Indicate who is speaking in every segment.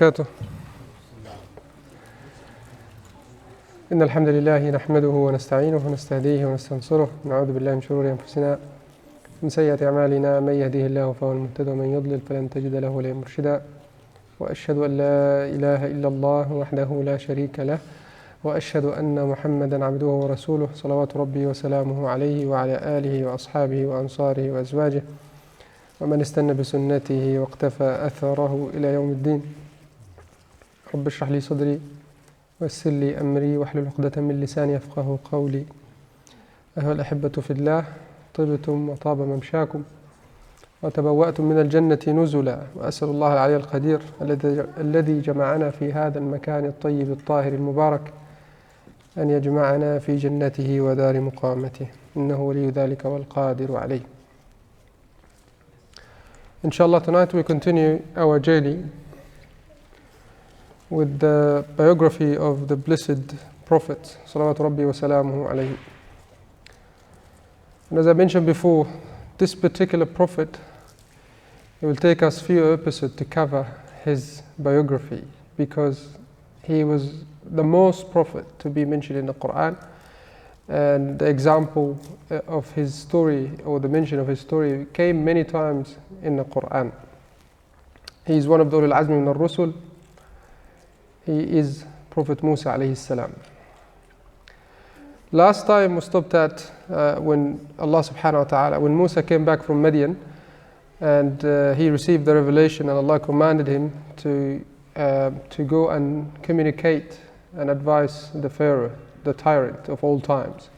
Speaker 1: وبركاته. إن الحمد لله نحمده ونستعينه ونستهديه ونستنصره، ونعوذ بالله من شرور أنفسنا ومن سيئات أعمالنا، من يهديه الله فهو المهتد ومن يضلل فلن تجد له وليا مرشدا. وأشهد أن لا إله إلا الله وحده لا شريك له، وأشهد أن محمدا عبده ورسوله صلوات ربي وسلامه عليه وعلى آله وأصحابه وأنصاره وأزواجه ومن استنى بسنته واقتفى أثره إلى يوم الدين. رب اشرح لي صدري ويسر لي أمري واحلل عقدة من لساني يفقه قولي. أيها الأحبة في الله، طبتم وطاب ممشاكم وتبوأتم من الجنة نزلا، وأسأل الله العلي القدير الذي جمعنا في هذا المكان الطيب الطاهر المبارك أن يجمعنا في جنته ودار مقامته، إنه ولي ذلك والقادر عليه. Inshallah, tonight we continue our journey with the biography of the blessed Prophet salawatu rabbi wa salamuhu alayhi. And as I mentioned before, this particular Prophet, it will take us few episodes to cover his biography, because he was the most Prophet to be mentioned in the Quran, and the example of his story, or the mention of his story, came many times in the Quran. He is one of the Ulul Azmi min al-Rusul. He is Prophet Musa alayhi salam. Last time we stopped at when Allah subhanahu wa ta'ala, when Musa came back from Madian, and he received the revelation, and Allah commanded him to go and communicate and advise the Pharaoh, the tyrant of all times.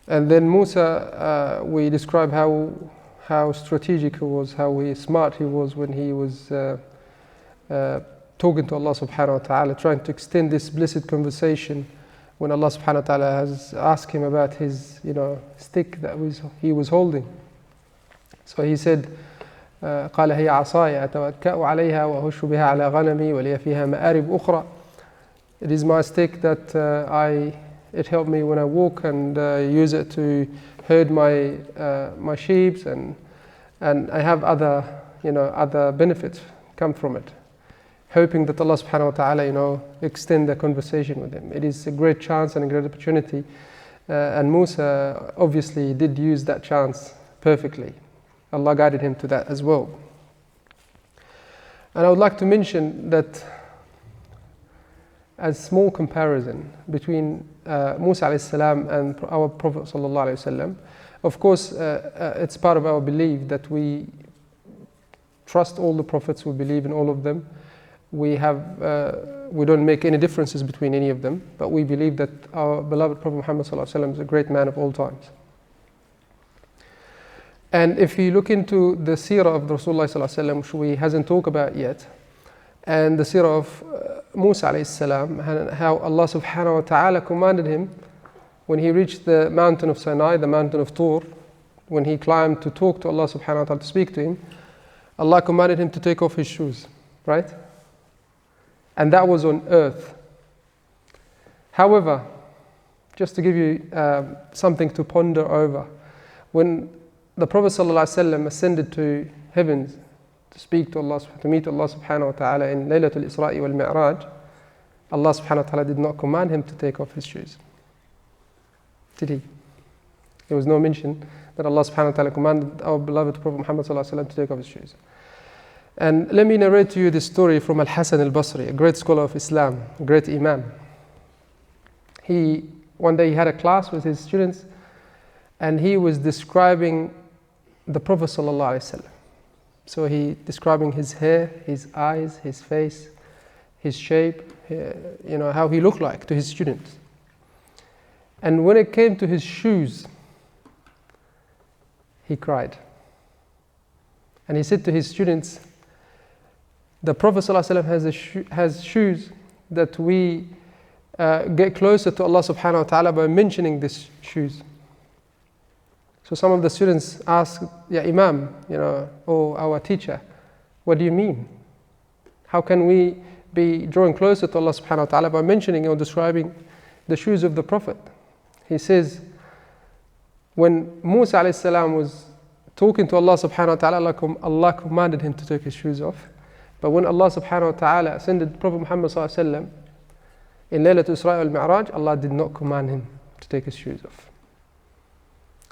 Speaker 1: And then Musa, we describe how strategic he was, how smart he was when he was talking to Allah subhanahu wa ta'ala, trying to extend this blessed conversation, when Allah subhanahu wa ta'ala has asked him about his stick that he was holding. So he said, قال هي عصاي أتوكأ عليها وأهش بها على غنمي ولي فيها مآرب أخرى. It is my stick that it helped me when I walk, and use it to herd my sheep, and I have other benefits come from it, hoping that Allah subhanahu wa ta'ala extend the conversation with him. It is a great chance and a great opportunity, and Musa obviously did use that chance perfectly. Allah guided him to that as well. And I would like to mention that as small comparison between Musa alayhi salam and our Prophet sallallahu alayhi wasallam. Of course, it's part of our belief that we trust all the prophets, we believe in all of them. We don't make any differences between any of them, but we believe that our beloved Prophet Muhammad sallallahu alayhi wasallam is a great man of all times. And if you look into the seerah of Rasulullah sallallahu alayhi wasallam, which we hasn't talked about yet, and the seerah of Musa alayhi salam, how Allah subhanahu wa ta'ala commanded him when he reached the mountain of Sinai, the mountain of Tur, when he climbed to talk to Allah subhanahu wa ta'ala, to speak to him, Allah commanded him to take off his shoes, right? And that was on earth. However, just to give you something to ponder over, when the Prophet sallallahu alaihi wasallam ascended to heavens to speak to Allah, to meet Allah subhanahu wa ta'ala in Laylatul Isra'i wal Mi'raj, Allah subhanahu wa ta'ala did not command him to take off his shoes. Did he? There was no mention that Allah subhanahu wa ta'ala commanded our beloved Prophet Muhammad sallallahu alaihi wasallam to take off his shoes. And let me narrate to you this story from Al-Hasan al-Basri, a great scholar of Islam, a great imam. One day he had a class with his students, and he was describing the Prophet sallallahu alaihi wasallam. So he describing his hair, his eyes, his face, his shape, how he looked like to his students. And when it came to his shoes, he cried. And he said to his students, the Prophet ﷺ has shoes that we get closer to Allah subhanahu wa ta'ala by mentioning these shoes. So some of the students asked, Ya Imam, or our teacher, what do you mean? How can we be drawing closer to Allah subhanahu wa ta'ala by mentioning or describing the shoes of the Prophet? He says, when Musa alayhi salam was talking to Allah subhanahu wa ta'ala, Allah commanded him to take his shoes off, But when Allah subhanahu wa ta'ala ascended Prophet Muhammad sallallahu alaihi wasallam in Laylatul Isra wal Mi'raj, Allah did not command him to take his shoes off.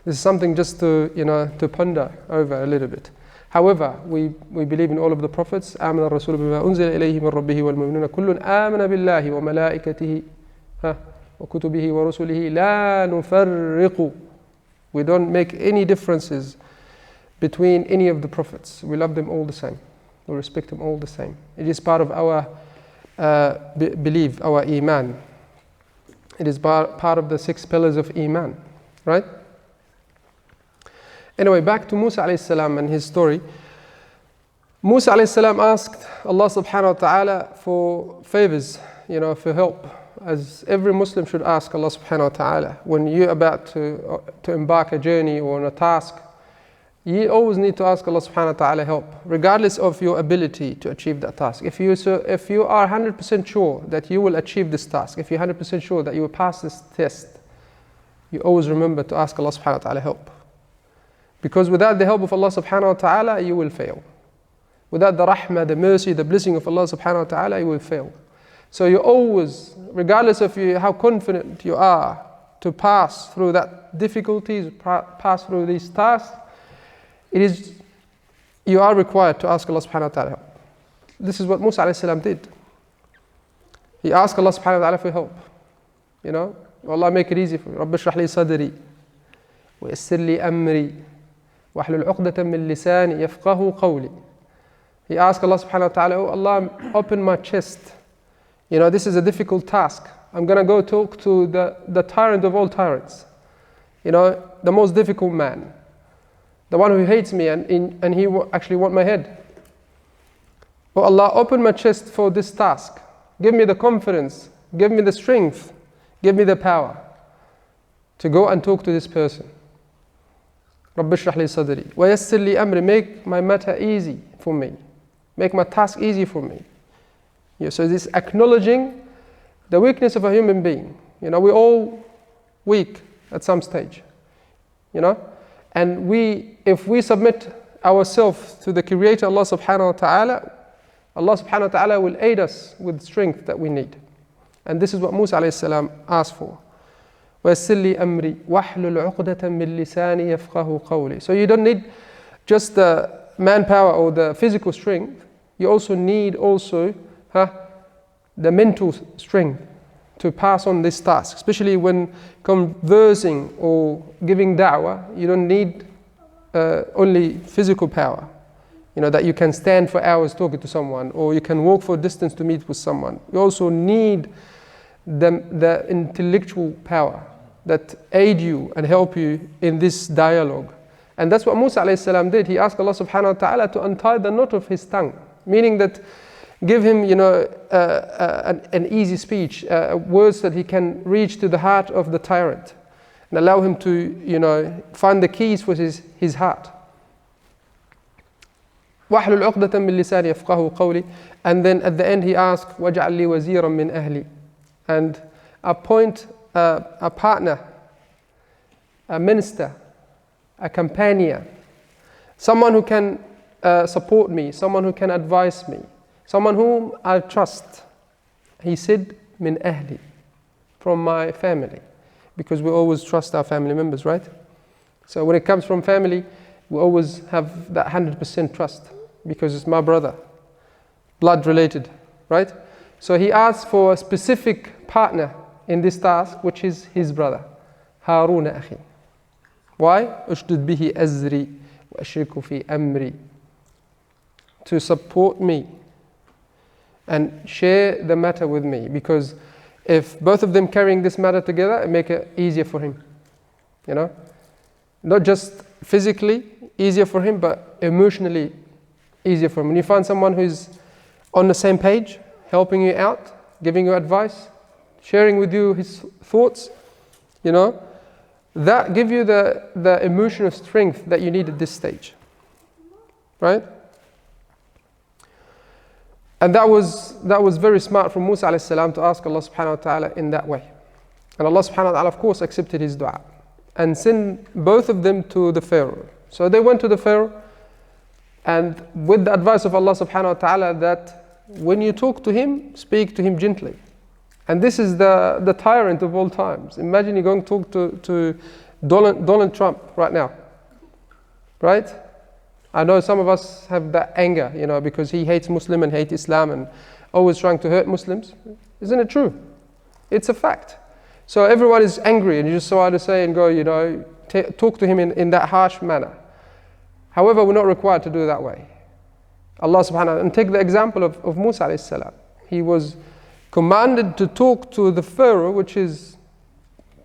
Speaker 1: This is something just to, to ponder over a little bit. However, we believe in all of the prophets. آمن الرسول بما أنزل إليه من ربه والمؤمنون كل آمن بالله وملائكته وكتبه ورسله لا نفرق. We don't make any differences between any of the prophets. We love them all the same. We respect them all the same. It is part of our belief, our iman. It is part of the 6 pillars of iman, right? Anyway, back to Musa alayhi salam and his story. Musa alayhi salam asked Allah subhanahu wa ta'ala for favors, for help, as every Muslim should ask Allah subhanahu wa ta'ala. When you're about to embark a journey or on a task, you always need to ask Allah subhanahu wa ta'ala help, regardless of your ability to achieve that task. If you are 100% sure that you will achieve this task, if you're 100% sure that you will pass this test, you always remember to ask Allah subhanahu wa ta'ala help. Because without the help of Allah subhanahu wa ta'ala, you will fail. Without the rahmah, the mercy, the blessing of Allah subhanahu wa ta'ala, you will fail. So you always, regardless of how confident you are to pass through that difficulties, pass through these tasks, you are required to ask Allah subhanahu wa ta'ala help. This is what Musa alayhi salam did. He asked Allah subhanahu wa ta'ala for help. Allah, make it easy for me. رب اشرح لي صدري ويسر لي أمري واحلل عقدة من لساني يفقهوا قولي. He asked Allah subhanahu wa ta'ala, oh Allah, open my chest. This is a difficult task. I'm going to go talk to the tyrant of all tyrants. The most difficult man. The one who hates me and he actually wants my head. Oh Allah, open my chest for this task. Give me the confidence. Give me the strength. Give me the power to go and talk to this person. رب اشرح لي صدري ويسر لي أمري. Make my matter easy for me. Make my task easy for me. So this acknowledging the weakness of a human being. We're all weak at some stage. And if we submit ourselves to the Creator Allah subhanahu wa ta'ala, Allah subhanahu wa ta'ala will aid us with strength that we need. And this is what Musa alayhi salam asked for. وَيَسِّرْ لِي أَمْرِي وَاحْلُلْ عُقْدَةً مِّن لِّسَانِي يَفْقَهُ قَوْلِي. So you don't need just the manpower or the physical strength. You also need the mental strength to pass on this task. Especially when conversing or giving da'wah, you don't need only physical power. That you can stand for hours talking to someone, or you can walk for a distance to meet with someone. You also need the intellectual power that aid you and help you in this dialogue. And that's what Musa alayhi salam did. He asked Allah subhanahu wa ta'ala to untie the knot of his tongue, meaning that give him an easy speech, words that he can reach to the heart of the tyrant, and allow him to find the keys for his heart. وَاحْلُلْ عُقْدَةً مِّن لِّسَانِي يَفْقَهُ قَوْلِي. And then at the end he asked وَاجْعَلْ لِي وَزِيرًا مِّنْ أَهْلِي. And appoint a partner, a minister, a companion, someone who can support me, someone who can advise me, someone whom I trust. He said, min ahli, from my family, because we always trust our family members, right? So when it comes from family, we always have that 100% trust, because it's my brother, blood related, right? So he asked for a specific partner in this task, which is his brother, Harun akhi. Why? Ushdud bihi azri wa ashriku fi amri. To support me and share the matter with me, because if both of them carrying this matter together, it make it easier for him. Not just physically easier for him, but emotionally easier for him. When you find someone who's on the same page, helping you out, giving you advice, sharing with you his thoughts, that give you the emotional strength that you need at this stage, right? And that was very smart from Musa alayhi salam to ask Allah subhanahu wa ta'ala in that way. And Allah subhanahu wa ta'ala of course accepted his dua and sent both of them to the Pharaoh. So they went to the Pharaoh And with the advice of Allah subhanahu wa ta'ala that when you talk to him, speak to him gently. And this is the tyrant of all times. Imagine you're going to talk to Donald Trump right now. Right? I know some of us have that anger, because he hates Muslim and hates Islam and always trying to hurt Muslims. Isn't it true? It's a fact. So everyone is angry and you just so how to say and go, talk to him in that harsh manner. However, we're not required to do it that way. Allah subhanahu wa ta'ala, and take the example of Musa alayhi salam. He was commanded to talk to the Pharaoh, which is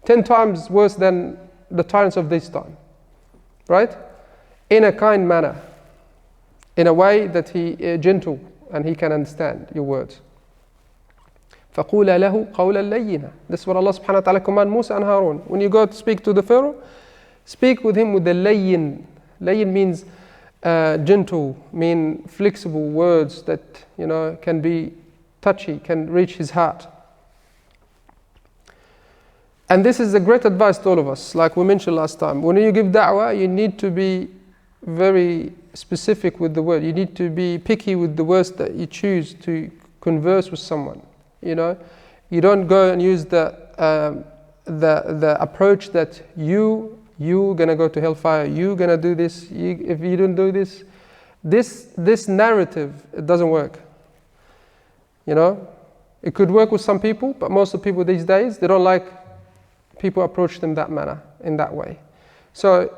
Speaker 1: 10 times worse than the tyrants of this time. Right? In a kind manner. In a way that he is gentle and he can understand your words. فَقُولَ لَهُ قَوْلًا لَيِّنًا. This is what Allah subhanahu wa ta'ala command Musa and Harun. When you go to speak to the Pharaoh, speak with him with the layyin. Layyin means gentle, mean flexible words that can be touchy, can reach his heart. And this is a great advice to all of us, like we mentioned last time. When you give da'wah, you need to be very specific with the word. You need to be picky with the words that you choose to converse with someone. You don't go and use the approach that you gonna go to hellfire. You gonna do this. If you don't do this, this narrative, it doesn't work. It could work with some people, but most of the people these days, they don't like people approach them that manner, in that way. So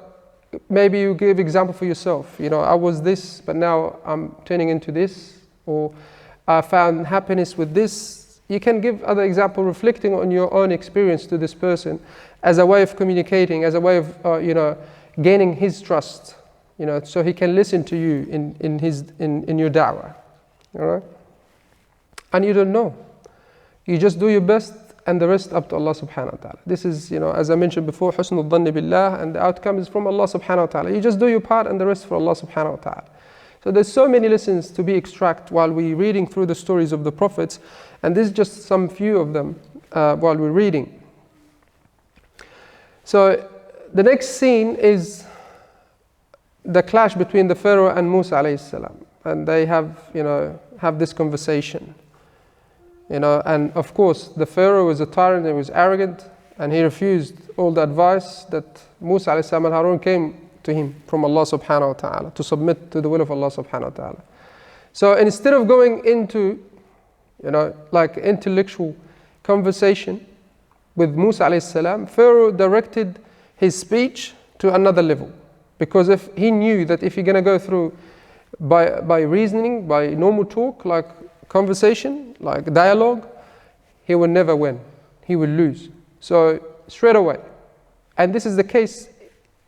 Speaker 1: maybe you give example for yourself. I was this, but now I'm turning into this, or I found happiness with this. You can give other example reflecting on your own experience to this person as a way of communicating, as a way of gaining his trust, so he can listen to you in your da'wah. All right? And you don't know. You just do your best and the rest up to Allah subhanahu wa ta'ala. This is, as I mentioned before, husnul dhanni billah, and the outcome is from Allah subhanahu wa ta'ala. You just do your part and the rest for Allah subhanahu wa ta'ala. So there's so many lessons to be extracted while we're reading through the stories of the prophets, and this is just some few of them while we're reading. So the next scene is the clash between the Pharaoh and Musa alayhi salam, and they have this conversation. And of course the Pharaoh was a tyrant, he was arrogant, and he refused all the advice that Musa alayhi salam and Harun came to him from Allah subhanahu wa ta'ala, to submit to the will of Allah subhanahu wa ta'ala. So instead of going into like intellectual conversation with Musa alayhi salam, Pharaoh directed his speech to another level, because if he knew that if you're going to go through by reasoning, by normal talk, like conversation, like dialogue, he will never win, he will lose. So straight away, and this is the case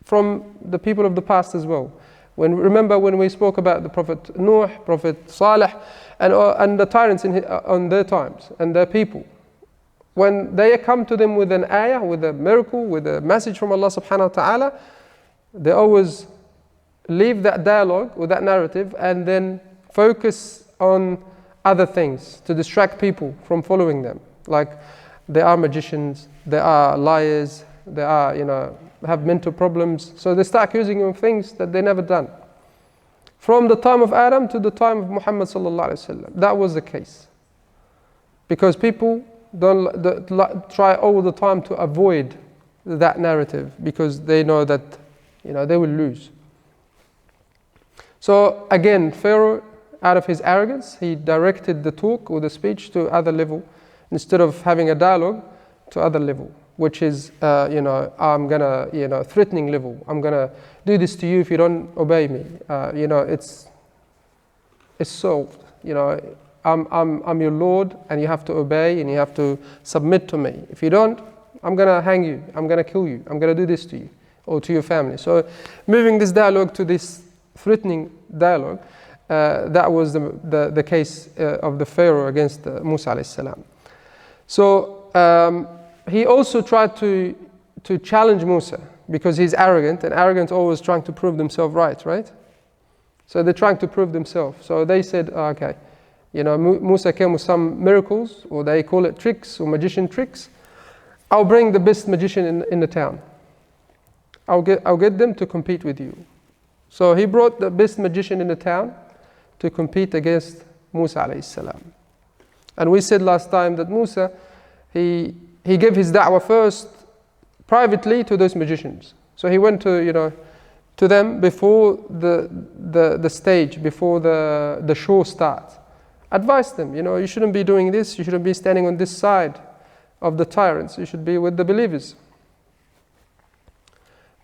Speaker 1: from the people of the past as well. Remember when we spoke about the Prophet Nuh, Prophet Salih, and the tyrants on their times and their people, when they come to them with an ayah, with a miracle, with a message from Allah subhanahu wa ta'ala, they always leave that dialogue or that narrative and then focus on other things to distract people from following them. Like they are magicians, they are liars, they are, have mental problems. So they start accusing you of things that they never done. From the time of Adam to the time of Muhammad sallallahu alaihi wasallam, that was the case. Because people don't try all the time to avoid that narrative because they know that they will lose. So again, Pharaoh, out of his arrogance, he directed the talk or the speech to other level instead of having a dialogue to other level, which is I'm gonna threatening level. I'm gonna do this to you if you don't obey me. It's solved. I'm your Lord, and you have to obey and you have to submit to me. If you don't, I'm gonna hang you. I'm gonna kill you. I'm gonna do this to you or to your family. So, moving this dialogue to this threatening dialogue, that was the case of the Pharaoh against Musa alayhi salam. So he also tried to challenge Musa because he's arrogant, and arrogant always trying to prove themselves right? So they're trying to prove themselves. So they said, okay, Musa came with some miracles, or they call it tricks or magician tricks. I'll bring the best magician in the town. I'll get them to compete with you. So he brought the best magician in the town to compete against Musa alayhi salam. And we said last time that Musa, he gave his da'wah first privately to those magicians. So he went to, to them before the stage, before the show starts. Advised them, you shouldn't be doing this, you shouldn't be standing on this side of the tyrants, you should be with the believers.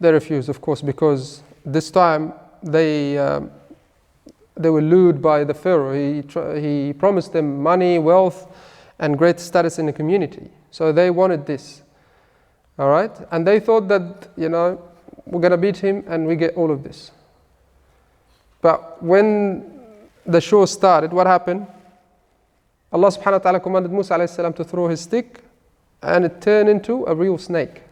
Speaker 1: They refused, of course, because this time they were lured by the Pharaoh. He promised them money, wealth, and great status in the community. So they wanted this. All right? And they thought that, we're going to beat him and we get all of this. But when the show started, what happened? Allah subhanahu wa ta'ala commanded Musa alayhi salam to throw his stick, and it turned into a real snake.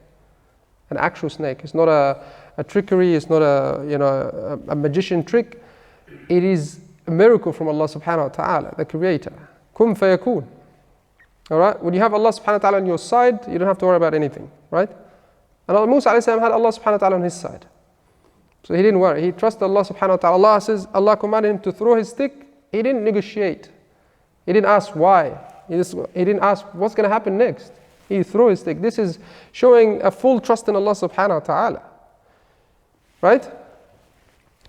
Speaker 1: An actual snake. It's not a trickery, it's not a magician trick. It is a miracle from Allah subhanahu wa ta'ala, the creator. Kun fayakun. Alright? When you have Allah subhanahu wa ta'ala on your side, you don't have to worry about anything. Right? And Musa alayhi salam had Allah subhanahu wa ta'ala on his side. So he didn't worry. He trusted Allah subhanahu wa ta'ala. Allah commanded him to throw his stick. He didn't negotiate. He didn't ask why. He didn't ask what's going to happen next. He threw his stick. This is showing a full trust in Allah subhanahu wa ta'ala. Right?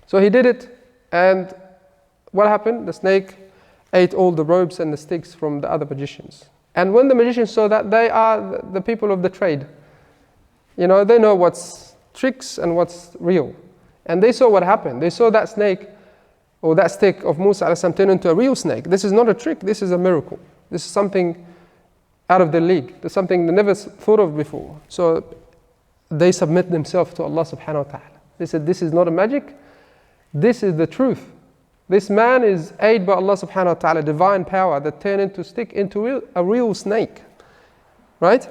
Speaker 1: So he did it, and what happened? The snake ate all the ropes and the sticks from the other magicians. And when the magicians saw that, they are the people of the trade. They know what's tricks and what's real. And they saw what happened. They saw that snake, or that stick of Musa alayhi salam turn into a real snake. This is not a trick, this is a miracle. This is something out of their league. There's something they never thought of before. So they submit themselves to Allah subhanahu wa ta'ala. They said, this is not a magic, this is the truth. This man is aided by Allah subhanahu wa ta'ala, divine power that turned into stick into a real snake. Right?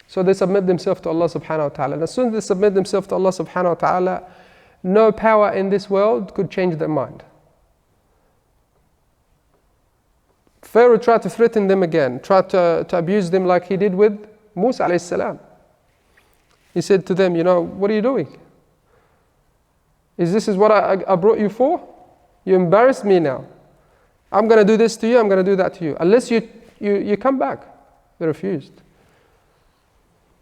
Speaker 1: So they submit themselves to Allah subhanahu wa ta'ala. And as soon as they submit themselves to Allah subhanahu wa ta'ala, no power in this world could change their mind. Pharaoh tried to threaten them again, tried to abuse them like he did with Musa alayhi salam. He said to them, what are you doing? This is what I brought you for? You embarrassed me now. I'm going to do this to you, I'm going to do that to you. Unless you come back. They refused.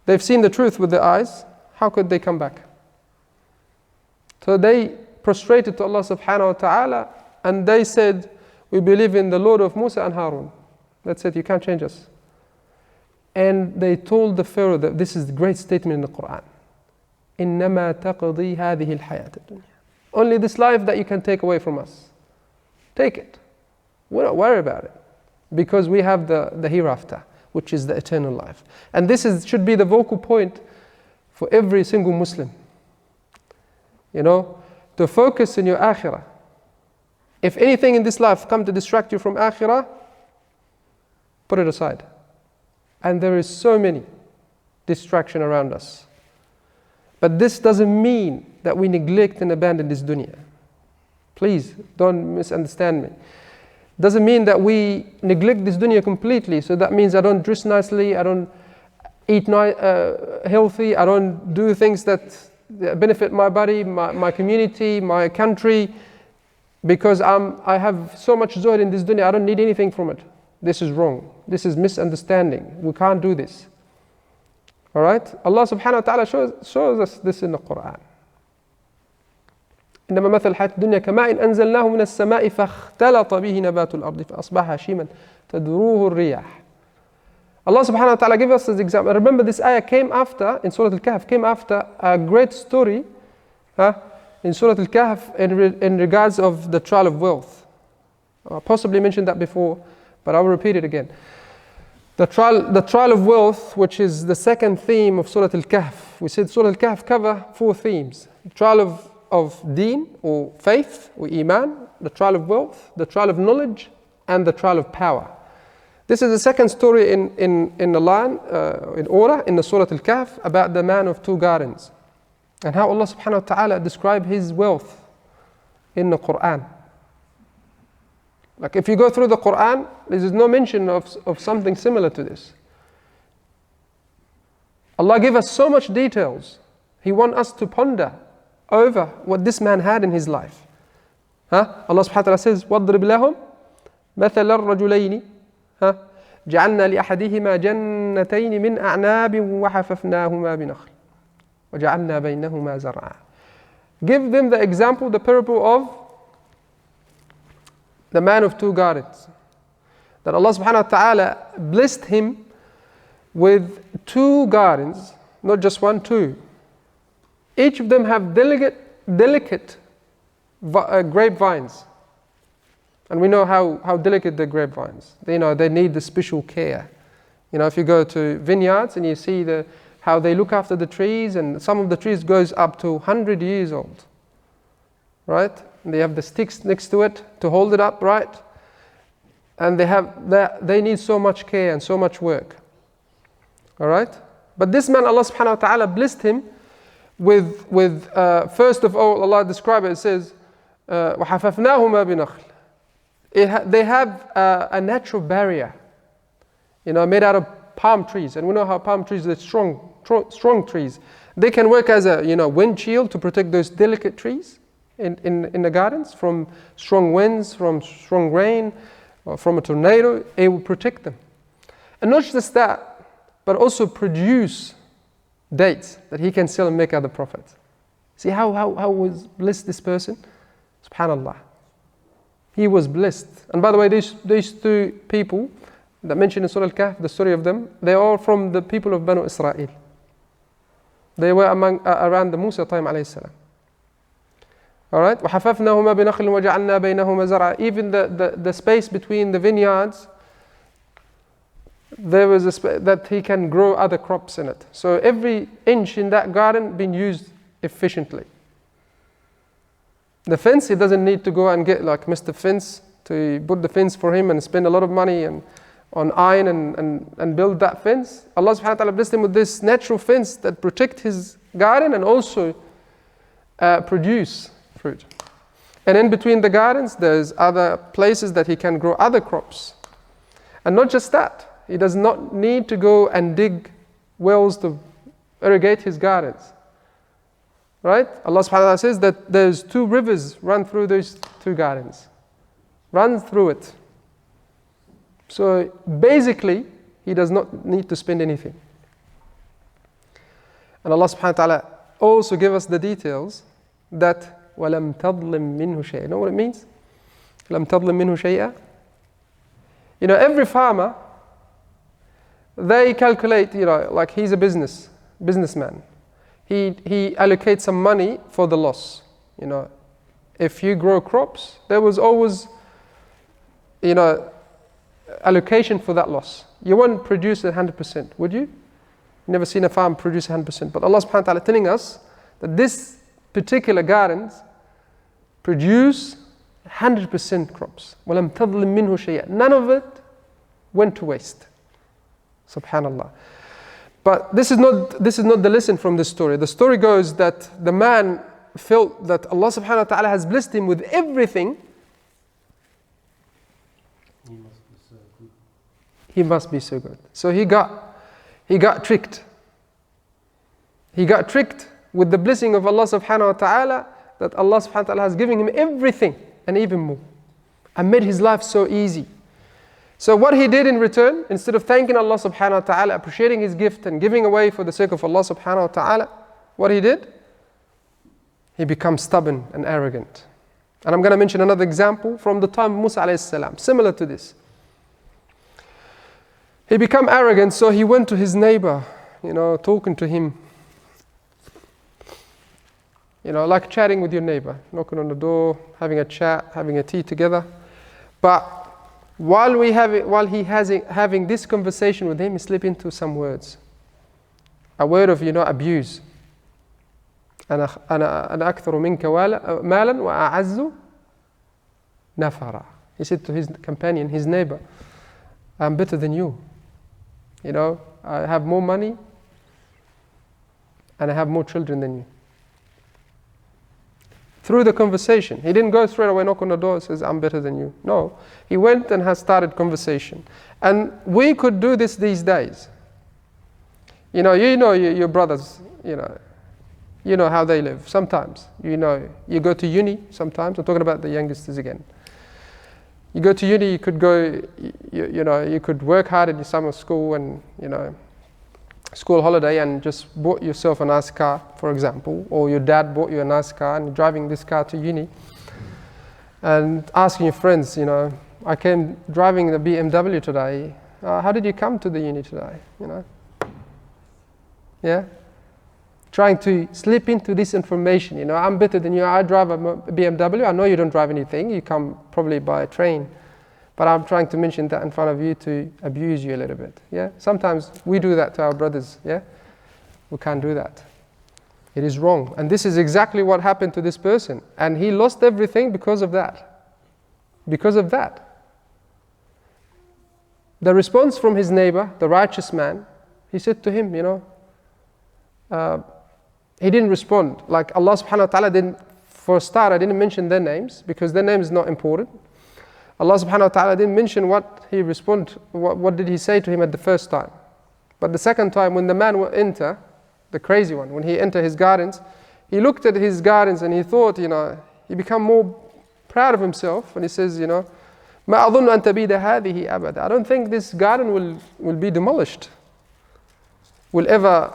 Speaker 1: They've seen the truth with their eyes. How could they come back? So they prostrated to Allah subhanahu wa ta'ala, and they said, we believe in the Lord of Musa and Harun. That's it, you can't change us. And they told the Pharaoh that this is the great statement in the Quran. إِنَّمَا تَقْضِي هَذِهِ الْحَيَاةِ الدُّنْيَا. Only this life that you can take away from us. Take it. We're not worried about it. Because we have the hereafter, which is the eternal life. And this should be the vocal point for every single Muslim. To focus in your akhirah. If anything in this life come to distract you from akhirah, put it aside. And there is so many distraction around us. But this doesn't mean that we neglect and abandon this dunya. Please don't misunderstand me. Doesn't mean that we neglect this dunya completely. So that means I don't dress nicely, I don't eat healthy, I don't do things that benefit my body, my community, my country, because I have so much zuhd in this dunya, I don't need anything from it. This is wrong. This is misunderstanding. We can't do this. Alright? Allah subhanahu wa ta'ala shows us this in the Quran. إنما مثل الحياة الدنيا كماء أنزلناه من السماء فاختلط به نبات الأرض فأصبح هشيما تذروه الرياح. Allah subhanahu wa ta'ala gave us this example. Remember, this ayah came after, in Surah Al-Kahf, came after a great story in Surah Al-Kahf in regards of the trial of wealth. I possibly mentioned that before, but I will repeat it again. The trial of wealth, which is the second theme of Surah Al-Kahf. We said Surah Al-Kahf cover 4 themes. The trial of deen, or faith, or iman, the trial of wealth, the trial of knowledge, and the trial of power. This is the second story in the line, in order, in the Surah Al-Kahf, about the man of 2 gardens. And how Allah subhanahu wa ta'ala described his wealth in the Quran. Like if you go through the Quran, there is no mention of something similar to this. Allah gave us so much details. He wants us to ponder over what this man had in his life. Allah subhanahu wa ta'ala says, وَاضْرِبْ لَهُمْ مَثَلَ الرَّجُلَيْنِ جعلنا لأحدهما جنتين من أعناب وحففناهما بنخل وجعلنا بينهما زرعا. Give them the example, the parable of the man of two gardens. That Allah subhanahu wa ta'ala blessed him with two gardens, not just one, two. Each of them have delicate grapevines. And we know how delicate the grapevines. They need the special care. If you go to vineyards and you see how they look after the trees, and some of the trees goes up to 100 years old. Right? And they have the sticks next to it to hold it up, right? And they need so much care and so much work. All right? But this man, Allah subhanahu wa ta'ala blessed him with first of all, Allah describes it, it says, وَحَفَفْنَاهُمَا بِنَخْلٍ. They have a natural barrier, made out of palm trees. And we know how palm trees are strong trees. They can work as a wind shield to protect those delicate trees in the gardens from strong winds, from strong rain, or from a tornado. It will protect them. And not just that, but also produce dates that he can sell and make other profits. See how was blessed this person? SubhanAllah. He was blessed. And by the way, these two people that mentioned in Surah Al-Kahf, the story of them, they are all from the people of Banu Israel. They were around the Musa time alayhi salam. Alright? وَحَفَفْنَاهُمَا بِنَخْلٍ وَجَعَلْنَا بَيْنَهُمَا زَرْعًا. Even the space between the vineyards, there was a space that he can grow other crops in it. So every inch in that garden being used efficiently. The fence, he doesn't need to go and get like Mr. Fence to put the fence for him and spend a lot of money on iron and build that fence. Allah subhanahu wa ta'ala blessed him with this natural fence that protect his garden and also produce fruit. And in between the gardens, there's other places that he can grow other crops. And not just that, he does not need to go and dig wells to irrigate his gardens. Right? Allah subhanahu wa ta'ala says that there's two rivers run through those two gardens. Run through it. So basically, he does not need to spend anything. And Allah subhanahu wa ta'ala also give us the details that وَلَمْ تَظْلِمْ مِنْهُ شَيْئًا. You know what it means? لَمْ تَظْلِمْ مِنْهُ شَيْئًا. Every farmer, they calculate, like he's a businessman. He allocates some money for the loss. If you grow crops, there was always, allocation for that loss. You won't produce 100%, would you? Never seen a farm produce 100%. But Allah subhanahu wa ta'ala telling us that this particular gardens produce 100% crops. وَلَمْ تَظْلِمْ مِنْهُ شَيْئًا. None of it went to waste. Subhanallah. But this is not the lesson from this story. The story goes that the man felt that Allah subhanahu wa ta'ala has blessed him with everything. He must be so good. So he got tricked. He got tricked with the blessing of Allah subhanahu wa ta'ala, that Allah subhanahu wa ta'ala has given him everything and even more, and made his life so easy. So what he did in return, instead of thanking Allah subhanahu wa ta'ala, appreciating his gift and giving away for the sake of Allah subhanahu wa ta'ala, what he did? He becomes stubborn and arrogant. And I'm going to mention another example from the time of Musa alayhi salam, similar to this. He became arrogant, so he went to his neighbor, talking to him. Like chatting with your neighbor, knocking on the door, having a chat, having a tea together. But while he having this conversation with him, he slipped into some words. A word of, abuse. أنا أكثر منك مالا وأعز نفرا. He said to his companion, his neighbor, I'm better than you. I have more money and I have more children than you. Through the conversation. He didn't go straight away, knock on the door and says, I'm better than you. No. He went and has started conversation. And we could do this these days. Your brothers, you know how they live. Sometimes, you know, you go to uni sometimes. I'm talking about the youngsters again. You go to uni, you could go, you know, you could work hard in your summer school and, you know, school holiday and just bought yourself a nice car, for example, or your dad bought you a nice car and you're driving this car to uni and asking your friends, you know, I came driving the BMW today. How did you come to the uni today? You know, yeah, trying to slip into this information. You know, I'm better than you. I drive a BMW. I know you don't drive anything. You come probably by train, but I'm trying to mention that in front of you to abuse you a little bit. Yeah, sometimes we do that to our brothers. Yeah, we can't do that. It is wrong, and this is exactly what happened to this person, and he lost everything because of that. Because of that. The response from his neighbor, the righteous man, he said to him, you know, he didn't respond. Like Allah subhanahu wa ta'ala didn't, for a start, I didn't mention their names because their name is not important. Allah subhanahu wa ta'ala didn't mention what did he say to him at the first time. But the second time, when the man will enter, the crazy one, when he entered his gardens, he looked at his gardens and he thought, you know, he became more proud of himself, and he says, you know, ما أظن أن تبيد هذه أبدا. I don't think this garden will be demolished, will ever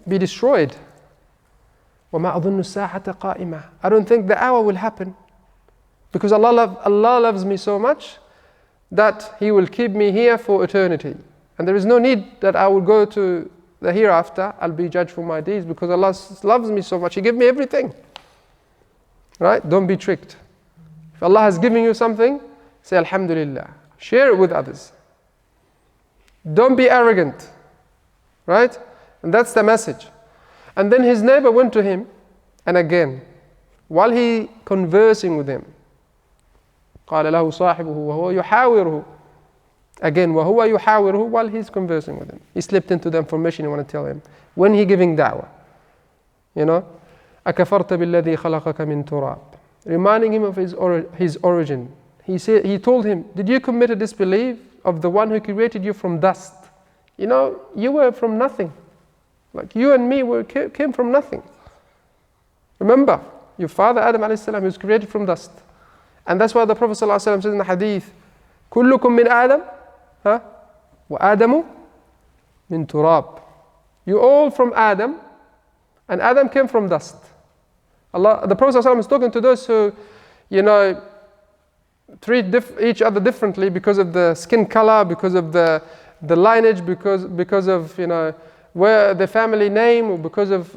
Speaker 1: be destroyed. وما أظن الساعة قائمة. I don't think the hour will happen, because Allah loves me so much that He will keep me here for eternity, and there is no need that I will go to the hereafter. I'll be judged for my deeds because Allah loves me so much. He gave me everything. Right? Don't be tricked. If Allah has given you something, say Alhamdulillah. Share it with others. Don't be arrogant. Right? And that's the message. And then his neighbor went to him, and again, while he conversing with him, قال له صاحبه وهو يحاوره. Again, وهو يحاوره, while he's conversing with him. He slipped into the information you want to tell him. When he giving da'wah, you know, أكفرت بالذي خلقك من تراب. Reminding him of his origin. He told him, did you commit a disbelief of the one who created you from dust? You know, you were from nothing. Like you and me came from nothing. Remember, your father Adam alayhi salam was created from dust. And that's why the Prophet sallallahu alaihi wasallam says in the hadith, كلكم من آدم وآدم من تراب. You all from Adam, and Adam came from dust. The Prophet sallallahu alaihi wasallam is talking to those who, you know, treat each other differently because of the skin color, because of the lineage, because of, you know, where the family name, or because of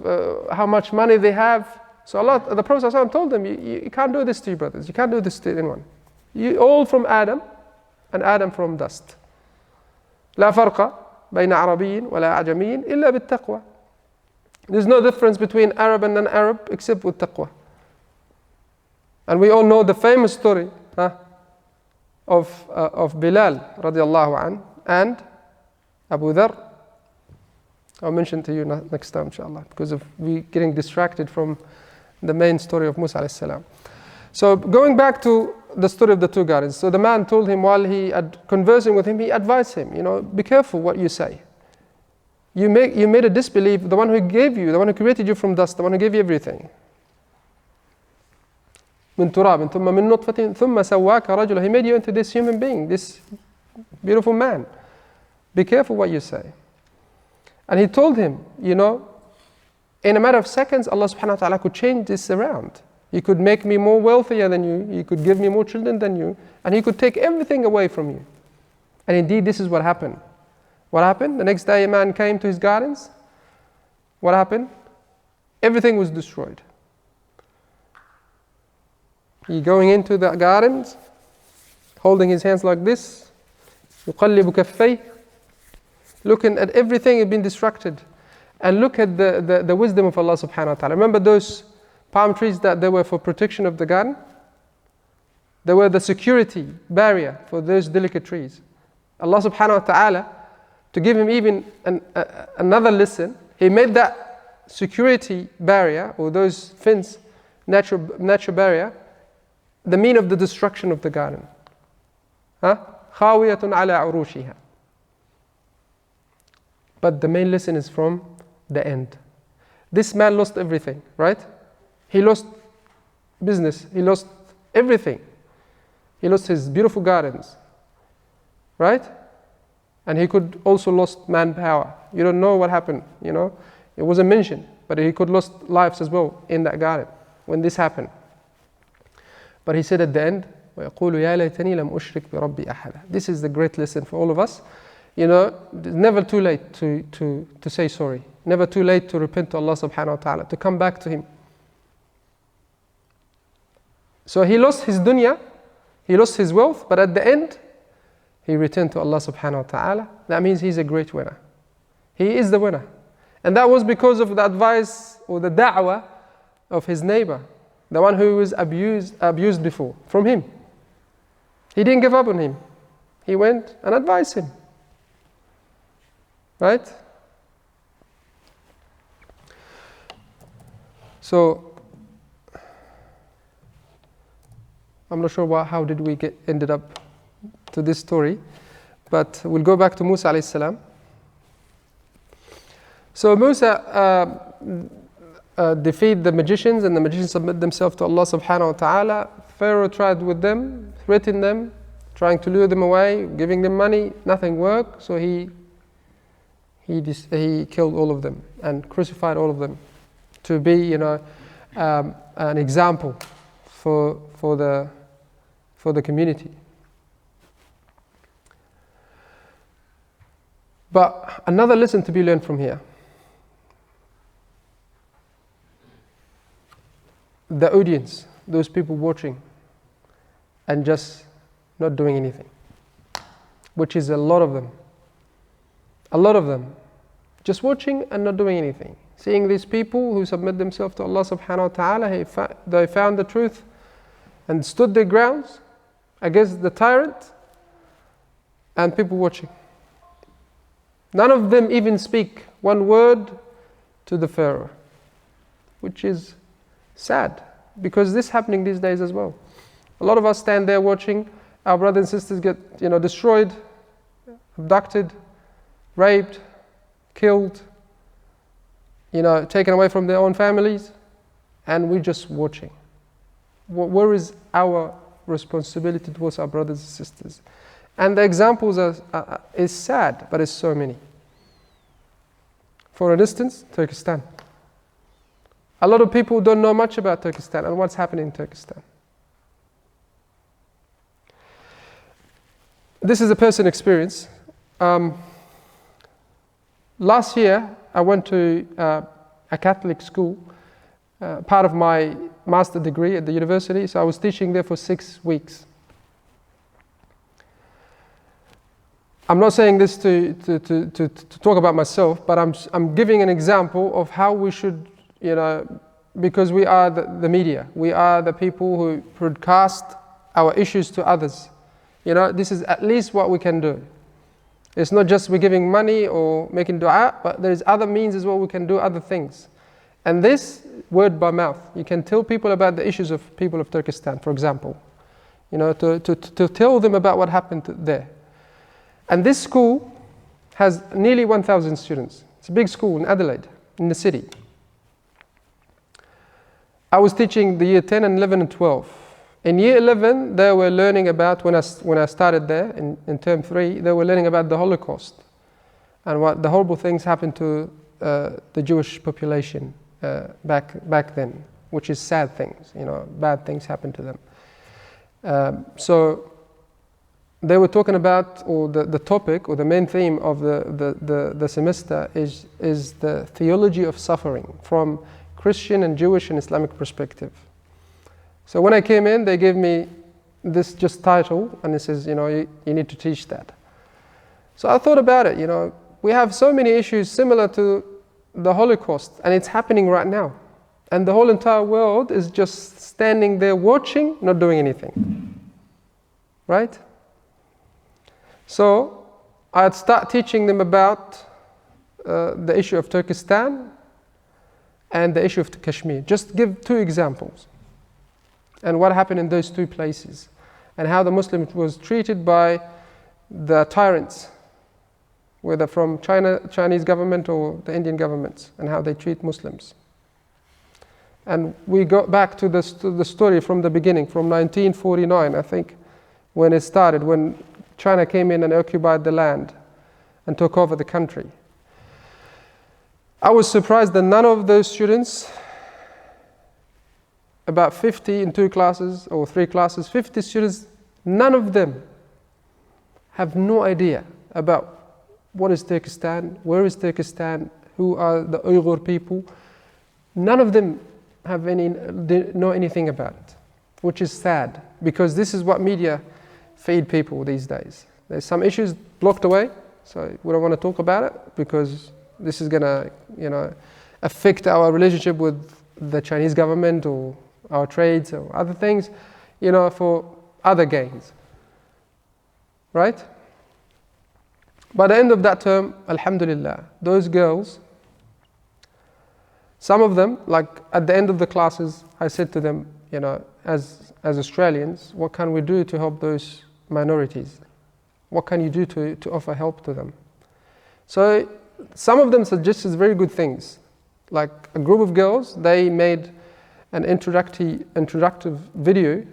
Speaker 1: how much money they have. So the Prophet ﷺ told them, you can't do this to your brothers. You can't do this to anyone. You all from Adam, and Adam from dust. لا فرق بين عربي ولا أعجمي إلا بالتقوى. There's no difference between Arab and non-Arab except with taqwa. And we all know the famous story of Bilal radiallahu anh and Abu Dharr. I'll mention to you next time, inshallah, because of we getting distracted from the main story of Musa alayhi salam. So going back to the story of the two gardens. So the man told him, while he conversing with him, he advised him, you know, be careful what you say. You made a disbelief, the one who gave you, the one who created you from dust, the one who gave you everything. من تراب ثم من نطفة ثم سواك رجلا. He made you into this human being, this beautiful man. Be careful what you say. And he told him, you know, in a matter of seconds, Allah subhanahu wa ta'ala could change this around. He could make me more wealthier than you. He could give me more children than you. And He could take everything away from you. And indeed, this is what happened. What happened? The next day, a man came to his gardens. What happened? Everything was destroyed. He going into the gardens, holding his hands like this, يقلب كفيه, looking at everything had been destructed. And look at the wisdom of Allah subhanahu wa ta'ala. Remember those palm trees that they were for protection of the garden? They were the security barrier for those delicate trees. Allah subhanahu wa ta'ala, to give him even another lesson, He made that security barrier, or those fence, natural barrier, the mean of the destruction of the garden. خاوية على عروشها. But the main lesson is from the end. This man lost everything, right? He lost business, he lost everything. He lost his beautiful gardens, right? And he could also lost manpower. You don't know what happened, you know. It wasn't mentioned, but he could lost lives as well in that garden when this happened. But he said at the end, وَيَقُولُ يَا لَيْتَنِي لَمْ أُشْرِكْ بِرَبِّي أَحَدًا. This is the great lesson for all of us. You know, it's never too late to say sorry. Never too late to repent to Allah subhanahu wa ta'ala, to come back to Him. So he lost his dunya, he lost his wealth, but at the end, he returned to Allah subhanahu wa ta'ala. That means he's a great winner. He is the winner. And that was because of the advice or the da'wah of his neighbor, the one who was abused before, from him. He didn't give up on him. He went and advised him. Right? So, I'm not sure how did we ended up to this story, but we'll go back to Musa alayhi salam. So Musa defeated the magicians, and the magicians submit themselves to Allah subhanahu wa ta'ala. Pharaoh tried with them, threatened them, trying to lure them away, giving them money. Nothing worked, so he killed all of them and crucified all of them to be, you know, an example for the community. But another lesson to be learned from here. The audience, those people watching and just not doing anything, which is a lot of them. A lot of them just watching and not doing anything. Seeing these people who submit themselves to Allah subhanahu wa ta'ala, they found the truth and stood their grounds against the tyrant, and people watching. None of them even speak one word to the Pharaoh, which is sad, because this is happening these days as well. A lot of us stand there watching our brothers and sisters get, you know, destroyed, abducted, raped, killed, you know, taken away from their own families, and we're just watching. Where is our responsibility towards our brothers and sisters? And the examples is sad, but it's so many. For instance, Turkestan. A lot of people don't know much about Turkestan and what's happening in Turkestan. This is a personal experience. Last year, I went to a Catholic school, part of my master's degree at the university, so I was teaching there for 6 weeks. I'm not saying this to talk about myself, but I'm giving an example of how we should, you know, because we are the media, we are the people who broadcast our issues to others. You know, this is at least what we can do. It's not just we're giving money or making dua, but there is other means as well. We can do other things. And this, word by mouth, you can tell people about the issues of people of Turkestan, for example. You know, to tell them about what happened there. And this school has nearly 1,000 students. It's a big school in Adelaide, in the city. I was teaching the year 10 and 11 and 12. In year 11, they were learning about, when I started there, in term 3, they were learning about the Holocaust and what the horrible things happened to the Jewish population back then, which is sad things, you know, bad things happened to them. So they were talking about, or the topic, or the main theme of the semester is the theology of suffering from Christian and Jewish and Islamic perspective. So when I came in, they gave me this just title, and it says, you know, you need to teach that. So I thought about it, you know, we have so many issues similar to the Holocaust, and it's happening right now. And the whole entire world is just standing there watching, not doing anything. Right? So I'd start teaching them about the issue of Turkestan and the issue of Kashmir. Just give 2 examples. And what happened in those 2 places. And how the Muslim was treated by the tyrants whether from Chinese government or the Indian governments, and how they treat Muslims. And we got back to the story from the beginning, from 1949, I think, when it started, when China came in and occupied the land and took over the country. I was surprised that none of those students, about 50 in 2 classes or 3 classes, 50 students, none of them have no idea about what is Turkestan, where is Turkestan, who are the Uyghur people. None of them know anything about it, which is sad, because this is what media feed people these days. There's some issues blocked away, so we don't want to talk about it because this is going to, affect our relationship with the Chinese government or our trades or other things, for other gains. Right? By the end of that term, alhamdulillah, those girls, some of them, like at the end of the classes, I said to them, as Australians, what can we do to help those minorities? What can you do to offer help to them? So some of them suggested very good things. Like a group of girls, they made an introductive video